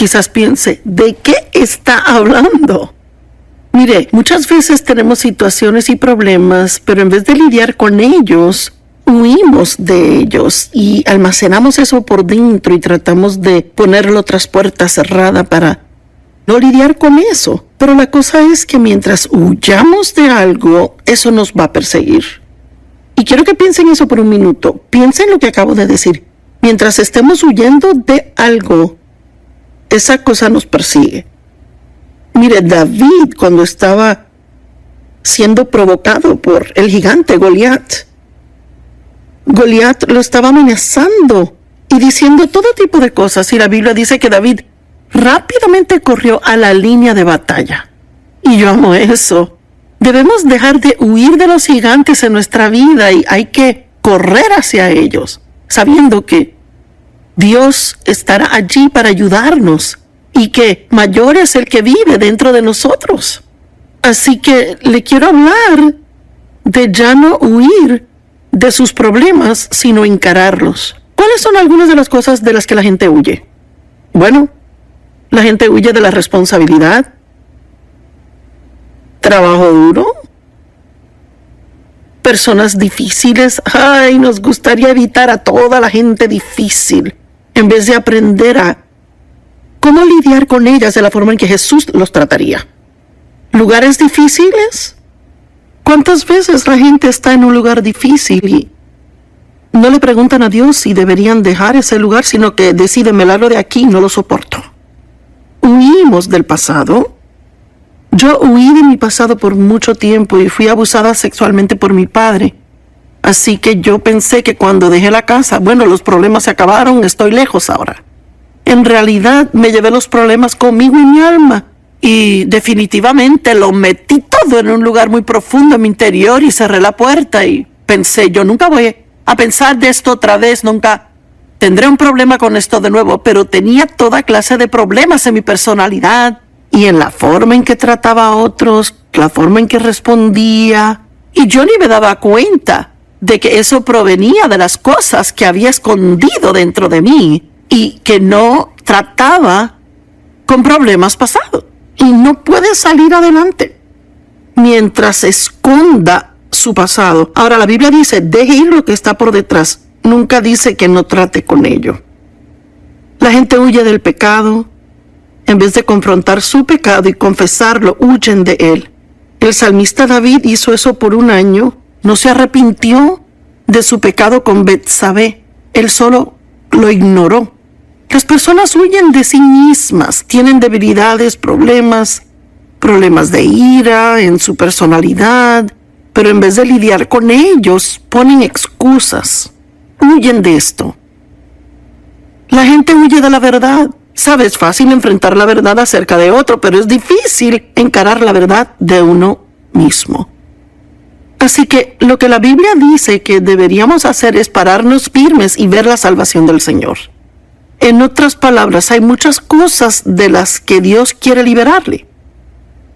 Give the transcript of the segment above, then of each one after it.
quizás piense, ¿de qué está hablando? Mire, muchas veces tenemos situaciones y problemas, pero en vez de lidiar con ellos, huimos de ellos y almacenamos eso por dentro y tratamos de ponerlo tras puerta cerrada para no lidiar con eso. Pero la cosa es que mientras huyamos de algo, eso nos va a perseguir. Y quiero que piensen eso por un minuto. Piensen lo que acabo de decir. Mientras estemos huyendo de algo, esa cosa nos persigue. Mire, David, cuando estaba siendo provocado por el gigante Goliat lo estaba amenazando y diciendo todo tipo de cosas. Y la Biblia dice que David rápidamente corrió a la línea de batalla. Y yo amo eso. Debemos dejar de huir de los gigantes en nuestra vida y hay que correr hacia ellos, sabiendo que Dios estará allí para ayudarnos y que mayor es el que vive dentro de nosotros. Así que le quiero hablar de ya no huir de sus problemas, sino encararlos. ¿Cuáles son algunas de las cosas de las que la gente huye? Bueno, la gente huye de la responsabilidad, trabajo duro, personas difíciles. Ay, nos gustaría evitar a toda la gente difícil, en vez de aprender a cómo lidiar con ellas de la forma en que Jesús los trataría. ¿Lugares difíciles? ¿Cuántas veces la gente está en un lugar difícil y no le preguntan a Dios si deberían dejar ese lugar, sino que deciden, me largo de aquí, no lo soporto? Huimos del pasado. Yo huí de mi pasado por mucho tiempo y fui abusada sexualmente por mi padre. Así que yo pensé que cuando dejé la casa, bueno, los problemas se acabaron, estoy lejos ahora. En realidad me llevé los problemas conmigo en mi alma y definitivamente lo metí todo en un lugar muy profundo en mi interior y cerré la puerta y pensé, yo nunca voy a pensar de esto otra vez, nunca tendré un problema con esto de nuevo, pero tenía toda clase de problemas en mi personalidad y en la forma en que trataba a otros, la forma en que respondía, y yo ni me daba cuenta de que eso provenía de las cosas que había escondido dentro de mí y que no trataba con problemas pasados. Y no puede salir adelante mientras esconda su pasado. Ahora la Biblia dice, deje ir lo que está por detrás. Nunca dice que no trate con ello. La gente huye del pecado. En vez de confrontar su pecado y confesarlo, huyen de él. El salmista David hizo eso por un año. No se arrepintió de su pecado con Betsabé. Él solo lo ignoró. Las personas huyen de sí mismas, tienen debilidades, problemas de ira en su personalidad, pero en vez de lidiar con ellos, ponen excusas. Huyen de esto. La gente huye de la verdad. Sabes, es fácil enfrentar la verdad acerca de otro, pero es difícil encarar la verdad de uno mismo. Así que lo que la Biblia dice que deberíamos hacer es pararnos firmes y ver la salvación del Señor. En otras palabras, hay muchas cosas de las que Dios quiere liberarle.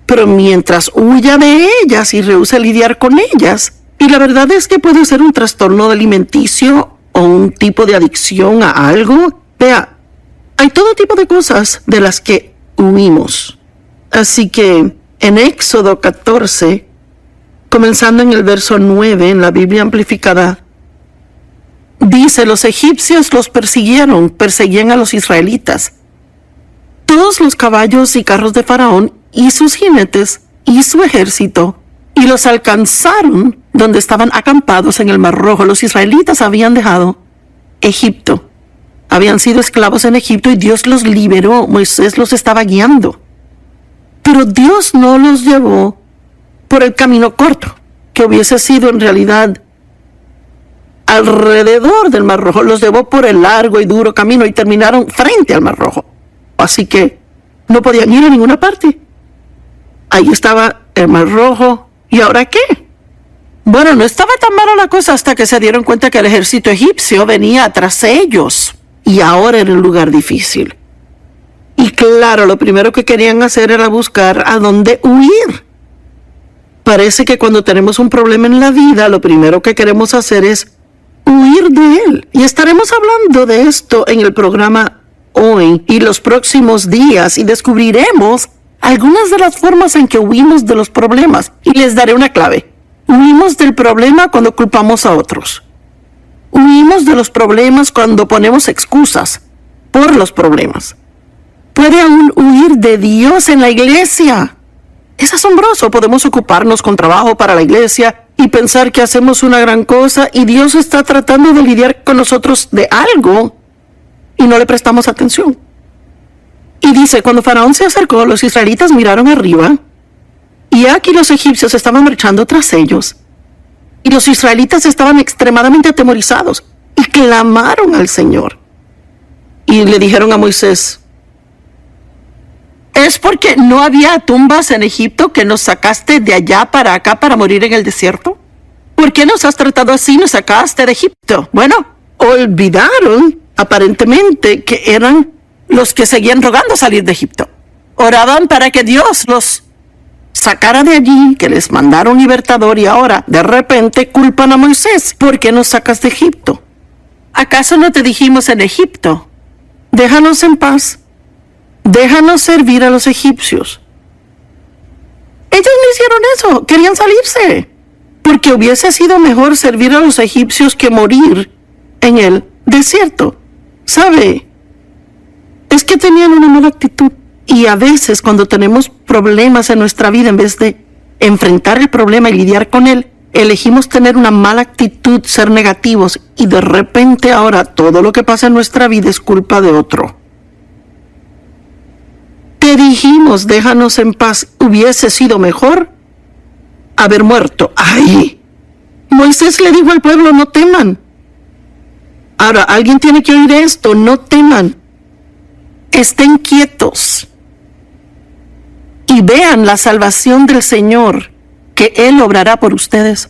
Pero mientras huya de ellas y rehúsa lidiar con ellas, y la verdad es que puede ser un trastorno alimenticio o un tipo de adicción a algo. Vea, hay todo tipo de cosas de las que huimos. Así que en Éxodo 14, comenzando en el verso 9, en la Biblia amplificada, dice, los egipcios los perseguían a los israelitas. Todos los caballos y carros de Faraón y sus jinetes y su ejército, y los alcanzaron donde estaban acampados en el Mar Rojo. Los israelitas habían dejado Egipto. Habían sido esclavos en Egipto y Dios los liberó. Moisés los estaba guiando. Pero Dios no los llevó por el camino corto, que hubiese sido en realidad alrededor del Mar Rojo. Los llevó por el largo y duro camino y terminaron frente al Mar Rojo. Así que no podían ir a ninguna parte. Ahí estaba el Mar Rojo. ¿Y ahora qué? Bueno, no estaba tan mala la cosa hasta que se dieron cuenta que el ejército egipcio venía tras ellos. Y ahora era un lugar difícil. Y claro, lo primero que querían hacer era buscar a dónde huir. Parece que cuando tenemos un problema en la vida, lo primero que queremos hacer es huir de él. Y estaremos hablando de esto en el programa hoy y los próximos días y descubriremos algunas de las formas en que huimos de los problemas. Y les daré una clave. Huimos del problema cuando culpamos a otros. Huimos de los problemas cuando ponemos excusas por los problemas. Puede aún huir de Dios en la iglesia. Es asombroso. Podemos ocuparnos con trabajo para la iglesia y pensar que hacemos una gran cosa y Dios está tratando de lidiar con nosotros de algo y no le prestamos atención. Y dice, cuando Faraón se acercó, los israelitas miraron arriba y aquí los egipcios estaban marchando tras ellos. Y los israelitas estaban extremadamente atemorizados y clamaron al Señor. Y le dijeron a Moisés, ¿es porque no había tumbas en Egipto que nos sacaste de allá para acá para morir en el desierto? ¿Por qué nos has tratado así? Nos sacaste de Egipto. Bueno, olvidaron aparentemente que eran los que seguían rogando salir de Egipto. Oraban para que Dios los sacara de allí, que les mandara un libertador, y ahora de repente culpan a Moisés. ¿Por qué nos sacas de Egipto? ¿Acaso no te dijimos en Egipto? Déjanos en paz. Déjanos servir a los egipcios. Ellos no hicieron eso, querían salirse, porque hubiese sido mejor servir a los egipcios que morir en el desierto. ¿Sabe? Es que tenían una mala actitud. Y a veces cuando tenemos problemas en nuestra vida, en vez de enfrentar el problema y lidiar con él, elegimos tener una mala actitud, ser negativos, y de repente ahora todo lo que pasa en nuestra vida es culpa de otro. Te dijimos, déjanos en paz. Hubiese sido mejor haber muerto. ¡Ay! Moisés le dijo al pueblo, no teman. Ahora, alguien tiene que oír esto, no teman. Estén quietos y vean la salvación del Señor que Él obrará por ustedes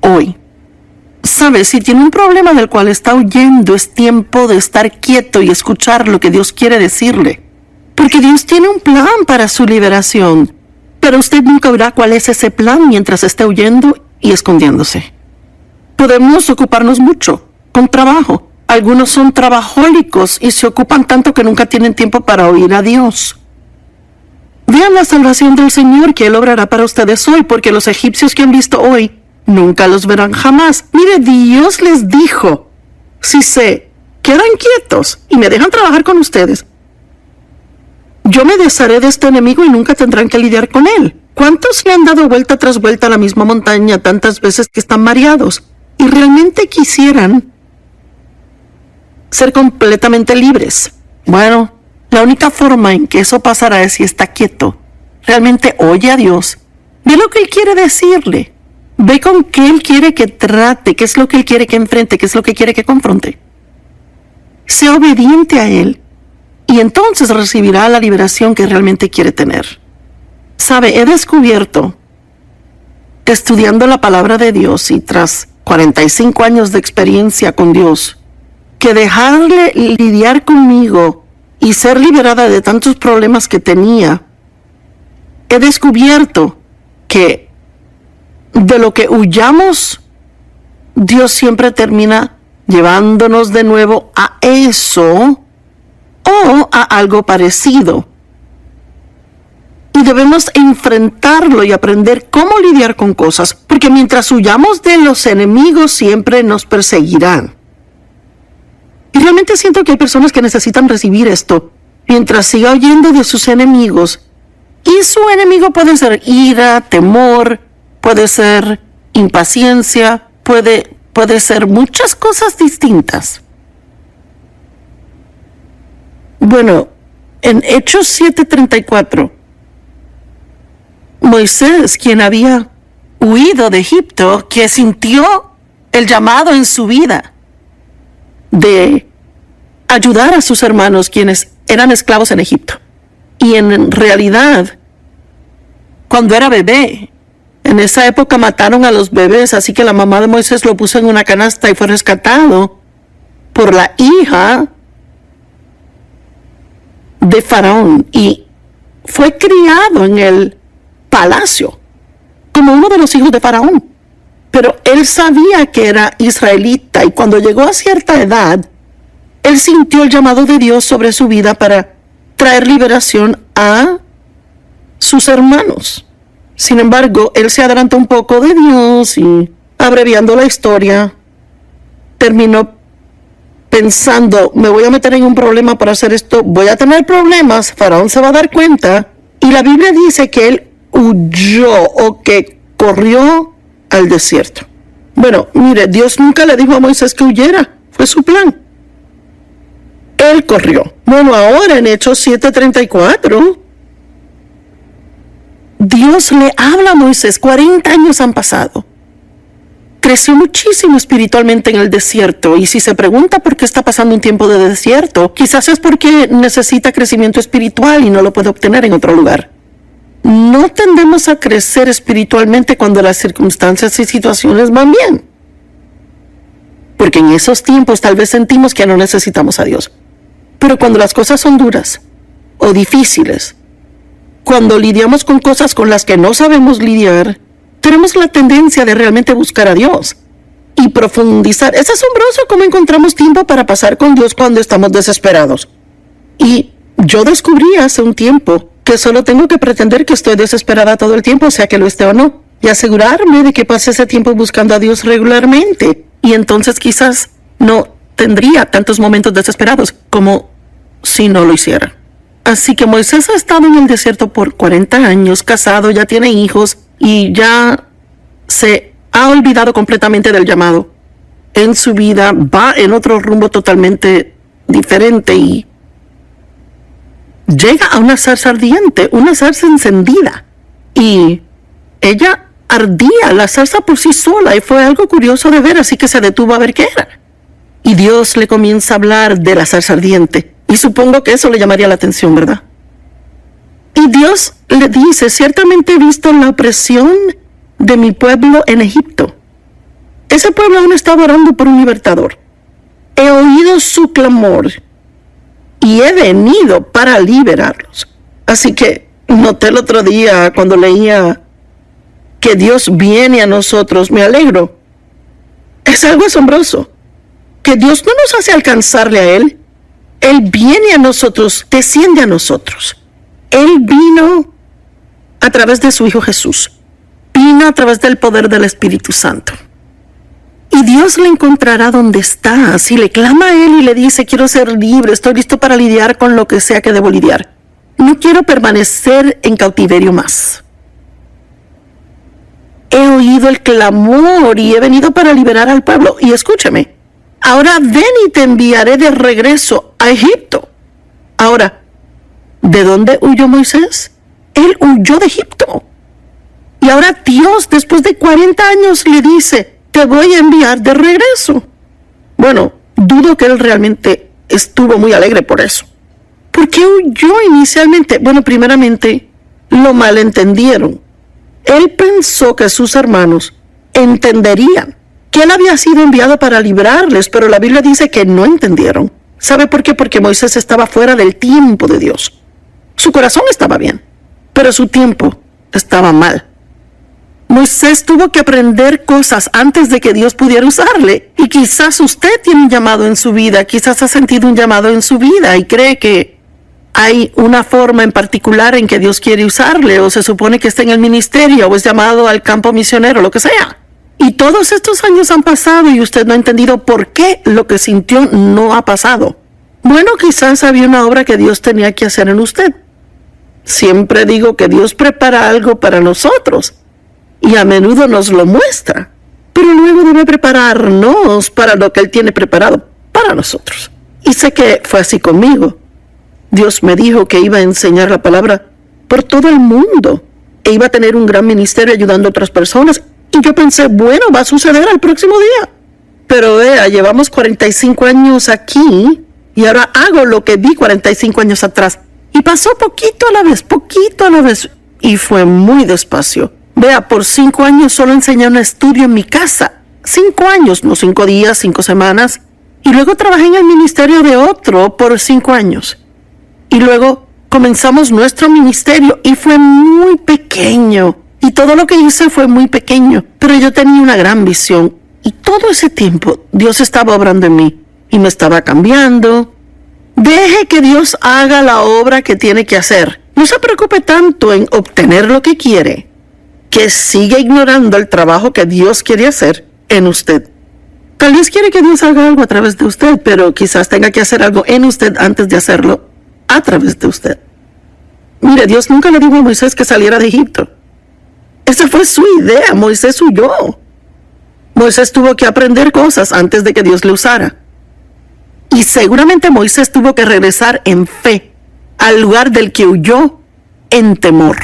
hoy. ¿Sabe? Si tiene un problema del cual está huyendo, es tiempo de estar quieto y escuchar lo que Dios quiere decirle. Porque Dios tiene un plan para su liberación, pero usted nunca verá cuál es ese plan mientras esté huyendo y escondiéndose. Podemos ocuparnos mucho con trabajo. Algunos son trabajólicos y se ocupan tanto que nunca tienen tiempo para oír a Dios. Vean la salvación del Señor que Él obrará para ustedes hoy, porque los egipcios que han visto hoy nunca los verán jamás. Mire, Dios les dijo, si se quedan quietos y me dejan trabajar con ustedes, yo me desharé de este enemigo y nunca tendrán que lidiar con él. ¿Cuántos le han dado vuelta tras vuelta a la misma montaña tantas veces que están mareados y realmente quisieran ser completamente libres? Bueno, la única forma en que eso pasará es si está quieto. Realmente oye a Dios. Ve lo que Él quiere decirle. Ve con qué Él quiere que trate, qué es lo que Él quiere que enfrente, qué es lo que quiere que confronte. Sea obediente a Él. Y entonces recibirá la liberación que realmente quiere tener. Sabe, he descubierto, estudiando la palabra de Dios y tras 45 años de experiencia con Dios, que dejarle lidiar conmigo y ser liberada de tantos problemas que tenía, he descubierto que de lo que huyamos, Dios siempre termina llevándonos de nuevo a eso o a algo parecido. Y debemos enfrentarlo y aprender cómo lidiar con cosas, porque mientras huyamos de los enemigos siempre nos perseguirán. Y realmente siento que hay personas que necesitan recibir esto, mientras siga huyendo de sus enemigos. Y su enemigo puede ser ira, temor, puede ser impaciencia, puede ser muchas cosas distintas. Bueno, en Hechos 7:34, Moisés, quien había huido de Egipto, que sintió el llamado en su vida de ayudar a sus hermanos quienes eran esclavos en Egipto. Y en realidad, cuando era bebé, en esa época mataron a los bebés, así que la mamá de Moisés lo puso en una canasta y fue rescatado por la hija de Faraón y fue criado en el palacio como uno de los hijos de Faraón. Pero él sabía que era israelita y cuando llegó a cierta edad, él sintió el llamado de Dios sobre su vida para traer liberación a sus hermanos. Sin embargo, él se adelantó un poco de Dios y, abreviando la historia, terminó pensando, me voy a meter en un problema para hacer esto, voy a tener problemas, Faraón se va a dar cuenta. Y la Biblia dice que él huyó o que corrió al desierto. Bueno, mire, Dios nunca le dijo a Moisés que huyera, fue su plan. Él corrió. Bueno, ahora en Hechos 7:34, Dios le habla a Moisés, 40 años han pasado. Creció muchísimo espiritualmente en el desierto, y si se pregunta por qué está pasando un tiempo de desierto, quizás es porque necesita crecimiento espiritual y no lo puede obtener en otro lugar. No tendemos a crecer espiritualmente cuando las circunstancias y situaciones van bien, porque en esos tiempos tal vez sentimos que no necesitamos a Dios. Pero cuando las cosas son duras o difíciles, cuando lidiamos con cosas con las que no sabemos lidiar, tenemos la tendencia de realmente buscar a Dios y profundizar. Es asombroso cómo encontramos tiempo para pasar con Dios cuando estamos desesperados. Y yo descubrí hace un tiempo que solo tengo que pretender que estoy desesperada todo el tiempo, sea que lo esté o no, y asegurarme de que pase ese tiempo buscando a Dios regularmente. Y entonces quizás no tendría tantos momentos desesperados como si no lo hiciera. Así que Moisés ha estado en el desierto por 40 años, casado, ya tiene hijos y ya se ha olvidado completamente del llamado en su vida, va en otro rumbo totalmente diferente y llega a una zarza ardiente, una zarza encendida, y ella ardía, la zarza por sí sola, y fue algo curioso de ver, así que se detuvo a ver qué era. Y Dios le comienza a hablar de la zarza ardiente, y supongo que eso le llamaría la atención, ¿verdad? Y Dios le dice, ciertamente he visto la opresión de mi pueblo en Egipto. Ese pueblo aún está orando por un libertador. He oído su clamor y he venido para liberarlos. Así que noté el otro día cuando leía que Dios viene a nosotros, me alegro. Es algo asombroso, que Dios no nos hace alcanzarle a Él. Él viene a nosotros, desciende a nosotros. Él vino a través de su Hijo Jesús. Vino a través del poder del Espíritu Santo. Y Dios le encontrará donde está. Si le clama a Él y le dice, quiero ser libre, estoy listo para lidiar con lo que sea que debo lidiar. No quiero permanecer en cautiverio más. He oído el clamor y he venido para liberar al pueblo. Y escúchame, ahora ven y te enviaré de regreso a Egipto. Ahora, ¿de dónde huyó Moisés? Él huyó de Egipto. Y ahora Dios, después de 40 años, le dice, te voy a enviar de regreso. Bueno, dudo que él realmente estuvo muy alegre por eso. ¿Por qué huyó inicialmente? Bueno, primeramente, lo malentendieron. Él pensó que sus hermanos entenderían que él había sido enviado para librarles, pero la Biblia dice que no entendieron. ¿Sabe por qué? Porque Moisés estaba fuera del tiempo de Dios. Su corazón estaba bien, pero su tiempo estaba mal. Moisés tuvo que aprender cosas antes de que Dios pudiera usarle. Y quizás usted tiene un llamado en su vida, quizás ha sentido un llamado en su vida y cree que hay una forma en particular en que Dios quiere usarle, o se supone que está en el ministerio, o es llamado al campo misionero, lo que sea. Y todos estos años han pasado y usted no ha entendido por qué lo que sintió no ha pasado. Bueno, quizás había una obra que Dios tenía que hacer en usted. Siempre digo que Dios prepara algo para nosotros y a menudo nos lo muestra, pero luego debe prepararnos para lo que Él tiene preparado para nosotros. Y sé que fue así conmigo. Dios me dijo que iba a enseñar la palabra por todo el mundo e iba a tener un gran ministerio ayudando a otras personas. Y yo pensé, bueno, va a suceder al próximo día. Pero vea, llevamos 45 años aquí y ahora hago lo que vi 45 años atrás. Y pasó poquito a la vez, y fue muy despacio. Vea, por 5 años solo enseñé un estudio en mi casa. 5 años, no 5 días, 5 semanas. Y luego trabajé en el ministerio de otro por 5 años. Y luego comenzamos nuestro ministerio y fue muy pequeño. Y todo lo que hice fue muy pequeño. Pero yo tenía una gran visión. Y todo ese tiempo Dios estaba obrando en mí. y me estaba cambiando. Deje que Dios haga la obra que tiene que hacer. No se preocupe tanto en obtener lo que quiere, que siga ignorando el trabajo que Dios quiere hacer en usted. Tal vez quiere que Dios haga algo a través de usted, pero quizás tenga que hacer algo en usted antes de hacerlo a través de usted. Mire, Dios nunca le dijo a Moisés que saliera de Egipto. Esa fue su idea. Moisés huyó. Moisés tuvo que aprender cosas antes de que Dios le usara. Y seguramente Moisés tuvo que regresar en fe al lugar del que huyó en temor.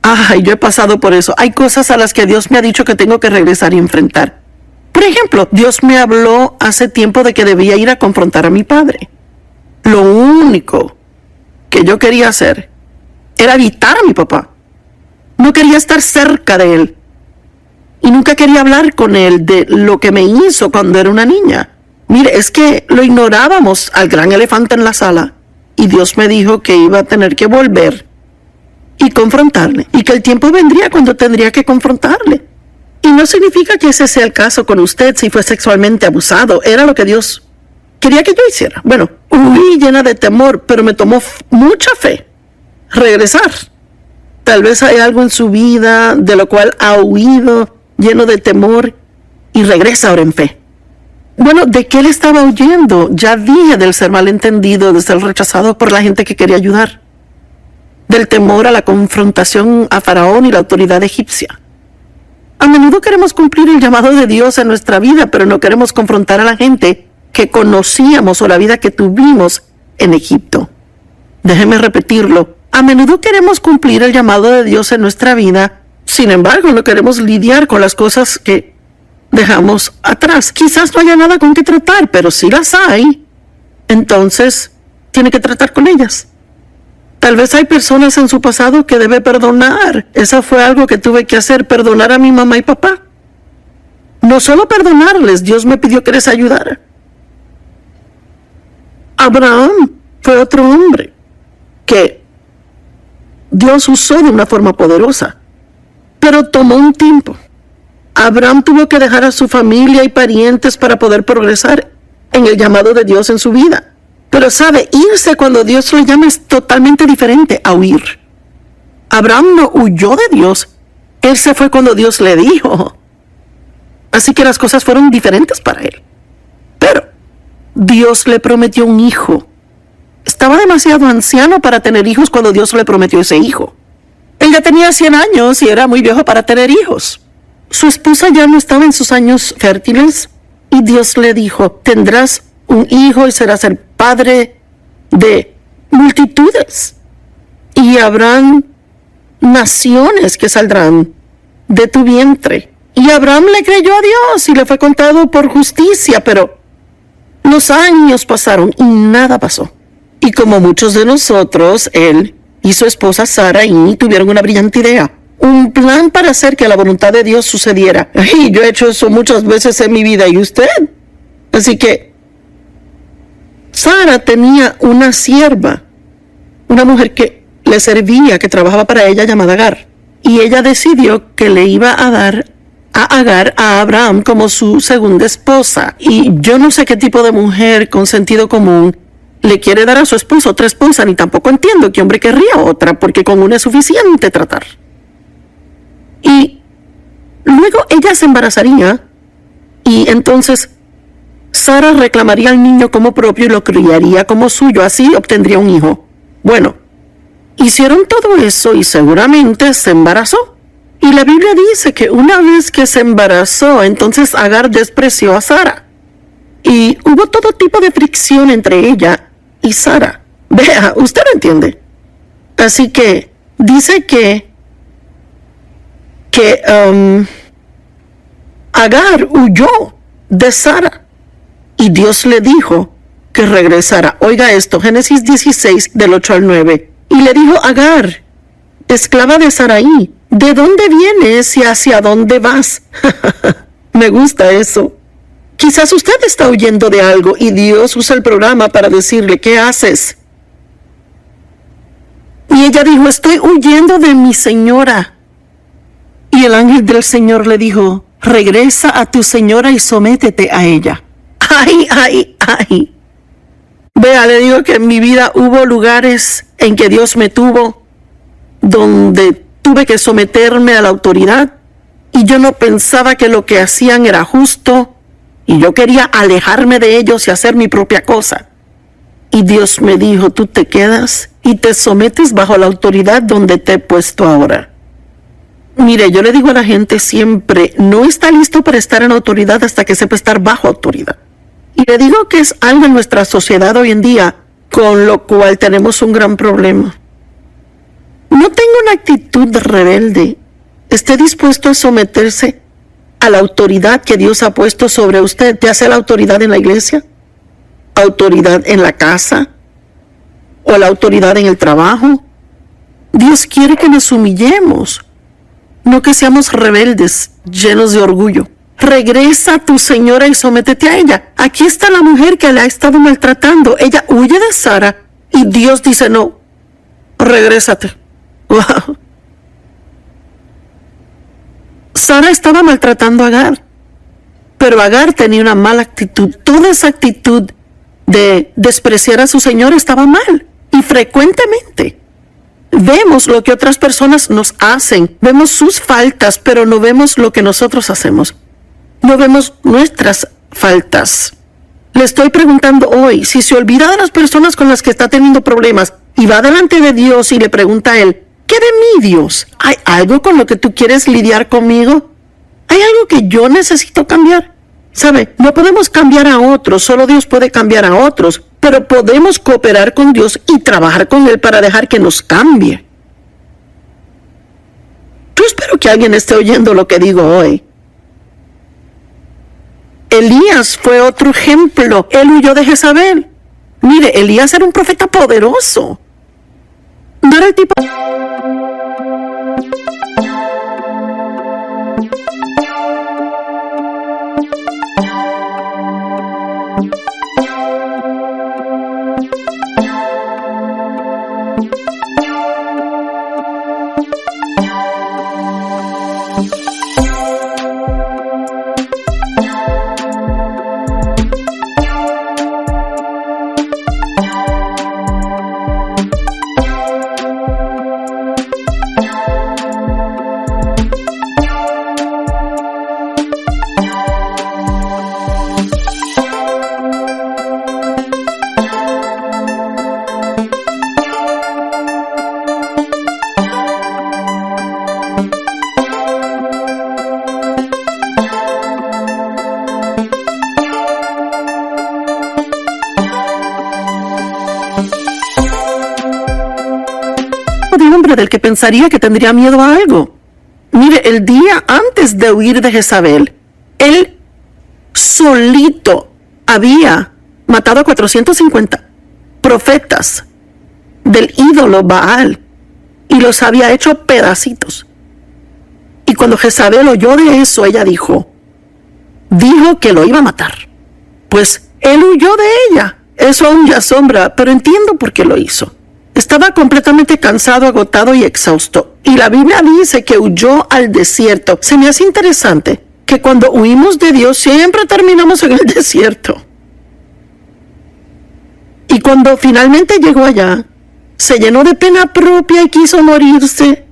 Ay, yo he pasado por eso. Hay cosas a las que Dios me ha dicho que tengo que regresar y enfrentar. Por ejemplo, Dios me habló hace tiempo de que debía ir a confrontar a mi padre. Lo único que yo quería hacer era evitar a mi papá. No quería estar cerca de él. Y nunca quería hablar con él de lo que me hizo cuando era una niña. Mire, es que lo ignorábamos al gran elefante en la sala. Y Dios me dijo que iba a tener que volver y confrontarle. Y que el tiempo vendría cuando tendría que confrontarle. Y no significa que ese sea el caso con usted si fue sexualmente abusado. Era lo que Dios quería que yo hiciera. Bueno, huí llena de temor, pero me tomó mucha fe regresar. Tal vez hay algo en su vida de lo cual ha huido, lleno de temor, y regresa ahora en fe. Bueno, ¿de qué le estaba huyendo? Ya dije del ser malentendido, de ser rechazado por la gente que quería ayudar. Del temor a la confrontación a Faraón y la autoridad egipcia. A menudo queremos cumplir el llamado de Dios en nuestra vida, pero no queremos confrontar a la gente que conocíamos o la vida que tuvimos en Egipto. Déjeme repetirlo. A menudo queremos cumplir el llamado de Dios en nuestra vida, sin embargo, no queremos lidiar con las cosas que dejamos atrás. Quizás no haya nada con que tratar, pero si las hay, entonces tiene que tratar con ellas. Tal vez hay personas en su pasado que debe perdonar. Eso fue algo que tuve que hacer, perdonar a mi mamá y papá. No solo perdonarles, Dios me pidió que les ayudara. Abraham fue otro hombre que Dios usó de una forma poderosa, pero tomó un tiempo. Abraham tuvo que dejar a su familia y parientes para poder progresar en el llamado de Dios en su vida. Pero sabe, irse cuando Dios lo llama es totalmente diferente a huir. Abraham no huyó de Dios, él se fue cuando Dios le dijo. Así que las cosas fueron diferentes para él. Pero Dios le prometió un hijo. Estaba demasiado anciano para tener hijos cuando Dios le prometió ese hijo. Él ya tenía 100 años y era muy viejo para tener hijos. Su esposa ya no estaba en sus años fértiles y Dios le dijo, tendrás un hijo y serás el padre de multitudes. Y habrán naciones que saldrán de tu vientre. Y Abraham le creyó a Dios y le fue contado por justicia, pero los años pasaron y nada pasó. Y como muchos de nosotros, él y su esposa Sarai tuvieron una brillante idea. Un plan para hacer que la voluntad de Dios sucediera. Y yo he hecho eso muchas veces en mi vida, ¿y usted? Así que Sara tenía una sierva, una mujer que le servía, que trabajaba para ella, llamada Agar. Y ella decidió que le iba a dar a Agar a Abraham como su segunda esposa. Y yo no sé qué tipo de mujer con sentido común le quiere dar a su esposo otra esposa, ni tampoco entiendo qué hombre querría otra, porque con una es suficiente tratar. Y luego ella se embarazaría y entonces Sara reclamaría al niño como propio y lo criaría como suyo, así obtendría un hijo. Bueno, hicieron todo eso y seguramente se embarazó. Y la Biblia dice que una vez que se embarazó, entonces Agar despreció a Sara. Y hubo todo tipo de fricción entre ella y Sara. Vea, usted lo entiende. Así que dice que Agar huyó de Sara y Dios le dijo que regresara. Oiga esto, Génesis 16 del 8 al 9. Y le dijo Agar, esclava de Sarai, ¿de dónde vienes y hacia dónde vas? Me gusta eso. Quizás usted está huyendo de algo y Dios usa el programa para decirle, ¿qué haces? Y ella dijo, estoy huyendo de mi señora. Y el ángel del Señor le dijo, regresa a tu señora y sométete a ella. Ay, ay, ay. Vea, le digo que en mi vida hubo lugares en que Dios me tuvo, donde tuve que someterme a la autoridad y yo no pensaba que lo que hacían era justo y yo quería alejarme de ellos y hacer mi propia cosa. Y Dios me dijo, tú te quedas y te sometes bajo la autoridad donde te he puesto ahora. Mire, yo le digo a la gente siempre, no está listo para estar en autoridad hasta que sepa estar bajo autoridad. Y le digo que es algo en nuestra sociedad hoy en día, con lo cual tenemos un gran problema. No tenga una actitud rebelde. Esté dispuesto a someterse a la autoridad que Dios ha puesto sobre usted, ya sea la autoridad en la iglesia, autoridad en la casa o la autoridad en el trabajo. Dios quiere que nos humillemos, no que seamos rebeldes, llenos de orgullo. Regresa a tu señora y sométete a ella. Aquí está la mujer que le ha estado maltratando. Ella huye de Sara y Dios dice, no, regrésate. Wow. Sara estaba maltratando a Agar, pero Agar tenía una mala actitud. Toda esa actitud de despreciar a su señor estaba mal. Y frecuentemente vemos lo que otras personas nos hacen. Vemos sus faltas, pero no vemos lo que nosotros hacemos. No vemos nuestras faltas. Le estoy preguntando hoy, si se olvida de las personas con las que está teniendo problemas y va delante de Dios y le pregunta a Él, ¿qué de mí, Dios? ¿Hay algo con lo que tú quieres lidiar conmigo? ¿Hay algo que yo necesito cambiar? ¿Sabe? No podemos cambiar a otros, solo Dios puede cambiar a otros, pero podemos cooperar con Dios y trabajar con Él para dejar que nos cambie. Yo espero que alguien esté oyendo lo que digo hoy. Elías fue otro ejemplo. Él huyó de Jezabel. Mire, Elías era un profeta poderoso. No era el tipo... de hombre del que pensaría que tendría miedo a algo. Mire, el día antes de huir de Jezabel, él solito había matado a 450 profetas del ídolo Baal y los había hecho pedacitos. Y cuando Jezabel oyó de eso, ella dijo que lo iba a matar. Pues él huyó de ella. Eso aún le asombra, pero entiendo por qué lo hizo. Estaba completamente cansado, agotado y exhausto. Y la Biblia dice que huyó al desierto. Se me hace interesante que cuando huimos de Dios siempre terminamos en el desierto. Y cuando finalmente llegó allá, se llenó de pena propia y quiso morirse.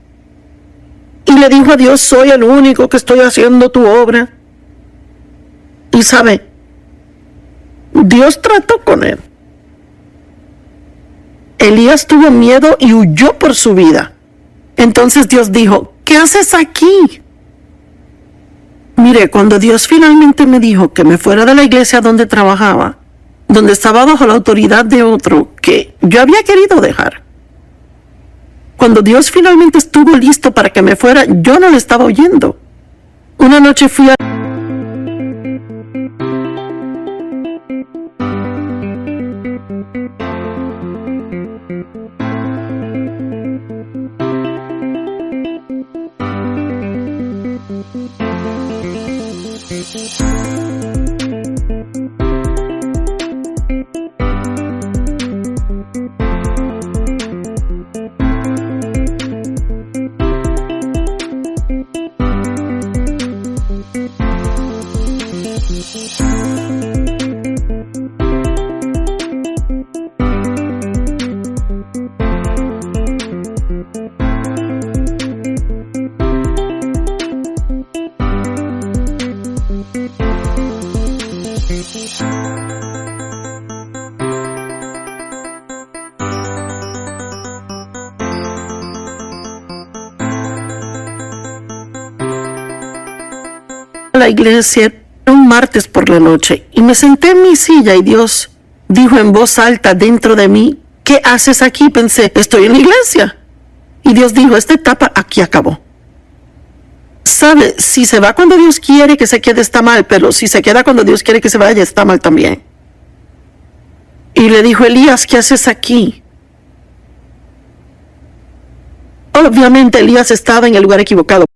Y le dijo a Dios, soy el único que estoy haciendo tu obra. Y sabe, Dios trató con él. Elías tuvo miedo y huyó por su vida. Entonces Dios dijo, ¿qué haces aquí? Mire, cuando Dios finalmente me dijo que me fuera de la iglesia donde trabajaba, donde estaba bajo la autoridad de otro que yo había querido dejar, cuando Dios finalmente estuvo listo para que me fuera, yo no le estaba oyendo. Una noche fui a... la iglesia, era un martes por la noche, y me senté en mi silla y Dios dijo en voz alta dentro de mí, ¿qué haces aquí? Pensé, estoy en la iglesia. Y Dios dijo, esta etapa aquí acabó. ¿Sabe? Si se va cuando Dios quiere que se quede está mal, pero si se queda cuando Dios quiere que se vaya está mal también. Y le dijo, Elías, ¿qué haces aquí? Obviamente Elías estaba en el lugar equivocado.